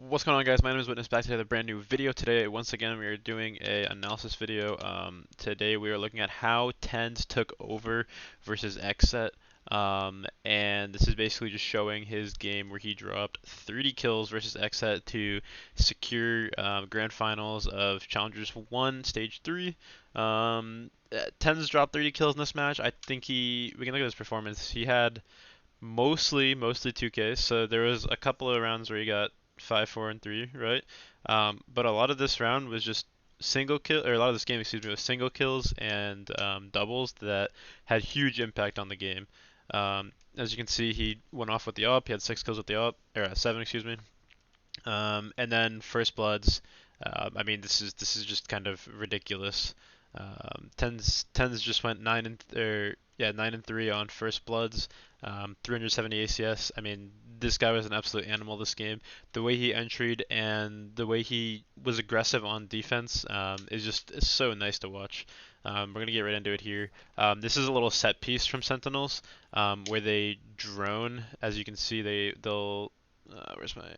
What's going on, guys? My name is Witness, back to a brand new video. Today once again we are doing a analysis video. Today we are looking at how Tenz took over versus XSET, and this is basically just showing his game where he dropped 30 kills versus XSET to secure grand finals of Challengers 1 Stage 3. Tenz dropped 30 kills in this match. I think we can look at his performance. He had mostly 2Ks. So there was a couple of rounds where he got 5, 4, and 3, right? But a lot of this round was just single kill, or a lot of this game, excuse me, was single kills and doubles that had huge impact on the game. As you can see, he went off with the AWP. He had 6 kills with the AWP, or 7, excuse me. And then first bloods. I mean, this is just kind of ridiculous. Tenz just went 9 and 3 on first bloods, 370 ACS. I mean, this guy was an absolute animal this game. The way he entried and the way he was aggressive on defense is just it's so nice to watch. We're gonna get right into it here. This is a little set piece from Sentinels where they drone. As you can see, they'll where's my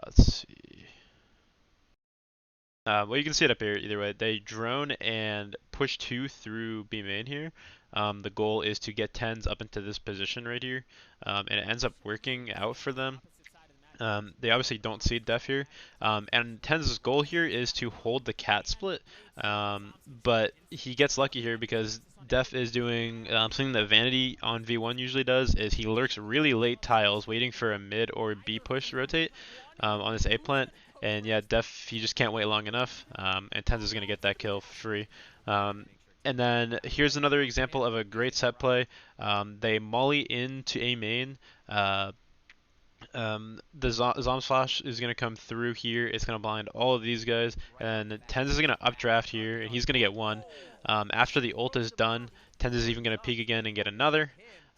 let's see. Well, you can see it up here either way. They drone and push 2 through B main here. The goal is to get Tenz up into this position right here, and it ends up working out for them. They obviously don't see Def here, and Tenz's goal here is to hold the cat split, but he gets lucky here because Def is doing something that Vanity on V1 usually does, is he lurks really late tiles waiting for a mid or B push rotate on this A plant, and yeah, Def, he just can't wait long enough, and Tenz is going to get that kill for free. And then here's another example of a great set play. They molly into A main. The Zom's flash is going to come through here. It's going to blind all of these guys. And Tenz is going to updraft here, and he's going to get one. After the ult is done, Tenz is even going to peek again and get another.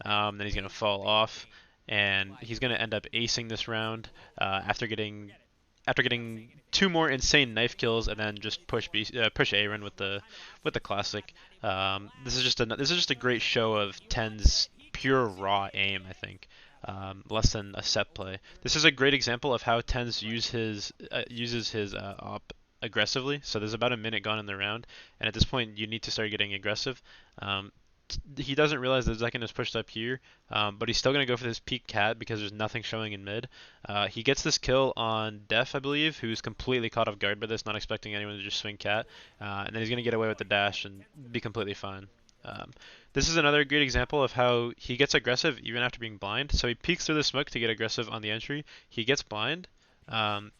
Then he's going to fall off, and he's going to end up acing this round after getting 2 more insane knife kills, and then just push A run with the classic. This is just a great show of Tenz pure raw aim, I think. Less than a set play. This is a great example of how Tenz uses his op aggressively. So there's about a minute gone in the round, and at this point you need to start getting aggressive. He doesn't realize the Zekin is pushed up here, but he's still going to go for this peak cat because there's nothing showing in mid. He gets this kill on Def, I believe, who's completely caught off guard by this, not expecting anyone to just swing cat, and then he's going to get away with the dash and be completely fine. This is another great example of how he gets aggressive even after being blind. So he peeks through the smoke to get aggressive on the entry. He gets blind, and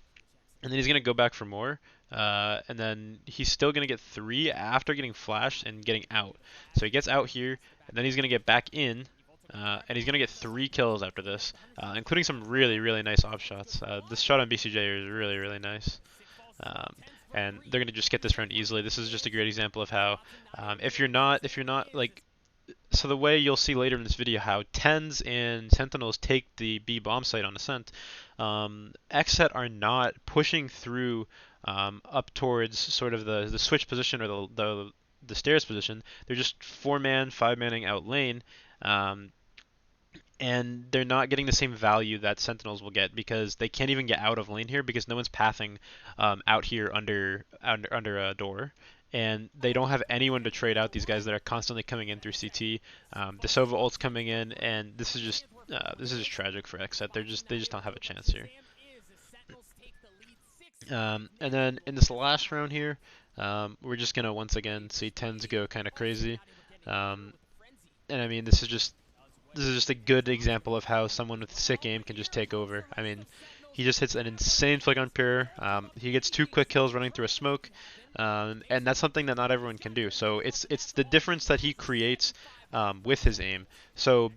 then he's going to go back for more. And then he's still going to get 3 after getting flashed and getting out. So he gets out here, and then he's going to get back in, and he's going to get 3 kills after this, including some really nice op shots. This shot on BCJ is really nice. And they're going to just get this round easily. This is just a great example of how, if you're not like, so the way you'll see later in this video how Tenz and Sentinels take the B bomb site on Ascent, XSET are not pushing through up towards sort of the switch position or the stairs position. They're just 4-man, 5-manning out lane, and they're not getting the same value that Sentinels will get because they can't even get out of lane here because no one's pathing out here under a door, and they don't have anyone to trade out these guys that are constantly coming in through CT. The Sova ult's coming in, and this is just tragic for XSET. They just don't have a chance here. And then in this last round here, we're just gonna once again see Tenz go kind of crazy, and I mean this is just a good example of how someone with sick aim can just take over. I mean, he just hits an insane flick on Pure. He gets 2 quick kills running through a smoke, and that's something that not everyone can do. So it's the difference that he creates with his aim. So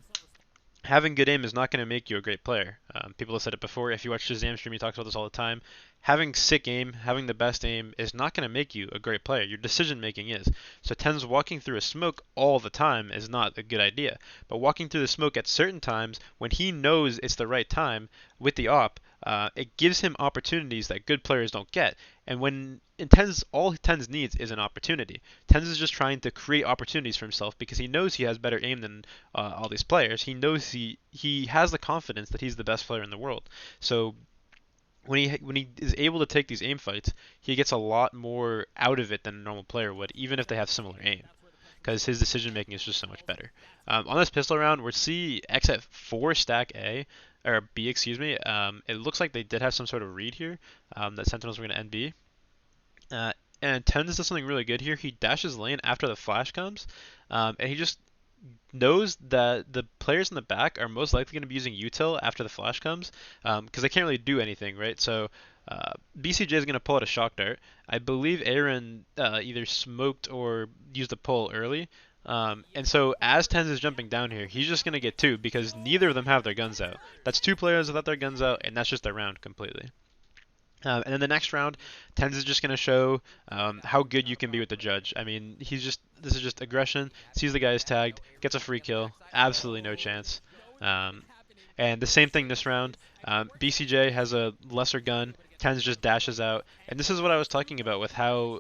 having good aim is not going to make you a great player. People have said it before. If you watch Shazam stream, he talks about this all the time. Having sick aim, having the best aim is not going to make you a great player. Your decision making is. So Tenz walking through a smoke all the time is not a good idea. But walking through the smoke at certain times when he knows it's the right time with the op, it gives him opportunities that good players don't get. And when in Tenz, all Tenz needs is an opportunity. Tenz is just trying to create opportunities for himself because he knows he has better aim than all these players. He knows he has the confidence that he's the best player in the world. So when he is able to take these aim fights, he gets a lot more out of it than a normal player would, even if they have similar aim, because his decision making is just so much better. On this pistol round, we're see X at 4 stack A or B, excuse me. It looks like they did have some sort of read here that Sentinels were going to end B. Uh, and Tenz does something really good here. He dashes lane after the flash comes, and he just knows that the players in the back are most likely going to be using util after the flash comes, because they can't really do anything, right? So BCJ is going to pull out a shock dart. I believe Aaron either smoked or used a pull early. And so as Tenz is jumping down here, he's just going to get two because neither of them have their guns out. That's two players without their guns out, and that's just their round completely. And then the next round, Tenz is just going to show how good you can be with the judge. I mean, this is just aggression. Sees the guy is tagged, gets a free kill, absolutely no chance. And the same thing this round. BCJ has a lesser gun. Tenz just dashes out, and this is what I was talking about with how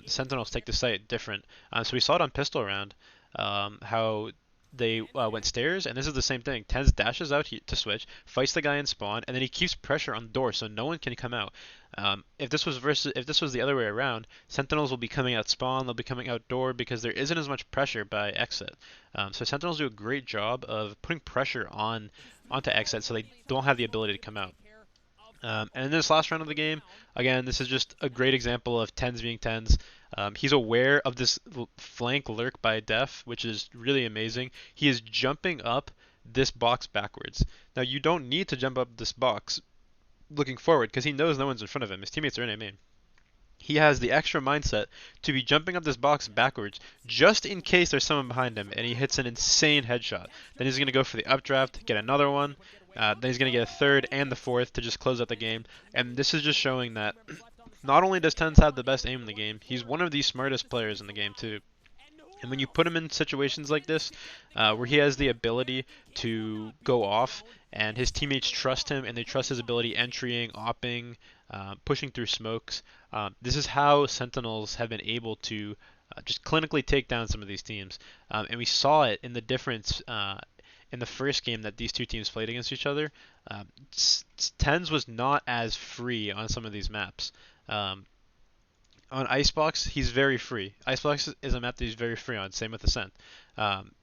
Sentinels take the site different. So we saw it on pistol round, how they went stairs, and this is the same thing. Tenz dashes out to switch, fights the guy in spawn, and then he keeps pressure on the door so no one can come out. If this was the other way around, Sentinels will be coming out spawn, they'll be coming out door because there isn't as much pressure by XSET. So Sentinels do a great job of putting pressure onto XSET so they don't have the ability to come out. And in this last round of the game, again, this is just a great example of Tenz being Tenz. He's aware of this flank lurk by Def, which is really amazing. He is jumping up this box backwards. Now, you don't need to jump up this box looking forward because he knows no one's in front of him. His teammates are in aim. He has the extra mindset to be jumping up this box backwards just in case there's someone behind him and he hits an insane headshot. Then he's going to go for the updraft, get another one. Then he's going to get a third and the fourth to just close out the game. And this is just showing that not only does Tenz have the best aim in the game, he's one of the smartest players in the game too. And when you put him in situations like this, where he has the ability to go off, and his teammates trust him, and they trust his ability entrying, opping, pushing through smokes, this is how Sentinels have been able to just clinically take down some of these teams. And we saw it in the difference in the first game that these two teams played against each other. Tenz was not as free on some of these maps. On Icebox, he's very free. Icebox is a map that he's very free on. Same with Ascent.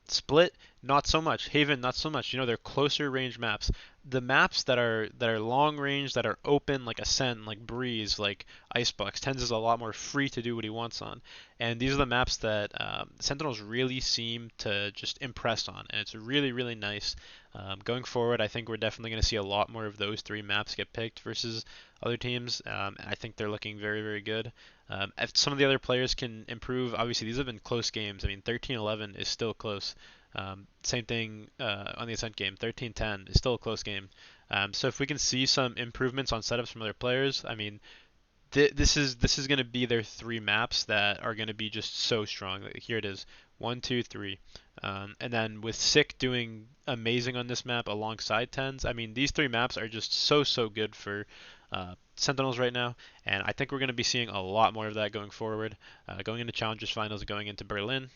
Split, not so much. Haven, not so much. You know, they're closer range maps. The maps that are long range, that are open, like Ascent, like Breeze, like Icebox, Tenz is a lot more free to do what he wants on. And these are the maps that Sentinels really seem to just impress on, and it's really, really nice. Going forward, I think we're definitely going to see a lot more of those three maps get picked versus other teams. I think they're looking very, very good. If some of the other players can improve, obviously these have been close games. I mean, 13-11 is still close. Same thing on the Ascent game. 13-10 is still a close game. So if we can see some improvements on setups from other players, I mean, this is going to be their three maps that are going to be just so strong. Here it is, 1, 2, 3. And then with Sick doing amazing on this map alongside Tenz, I mean, these three maps are just so good for Sentinels right now, and I think we're going to be seeing a lot more of that going forward, going into Challengers Finals, going into Berlin.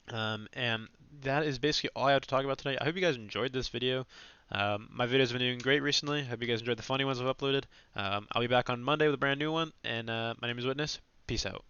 And that is basically all I have to talk about today. I hope you guys enjoyed this video. My videos have been doing great recently. I hope you guys enjoyed the funny ones I've uploaded. I'll be back on Monday with a brand new one, and my name is Witness. Peace out.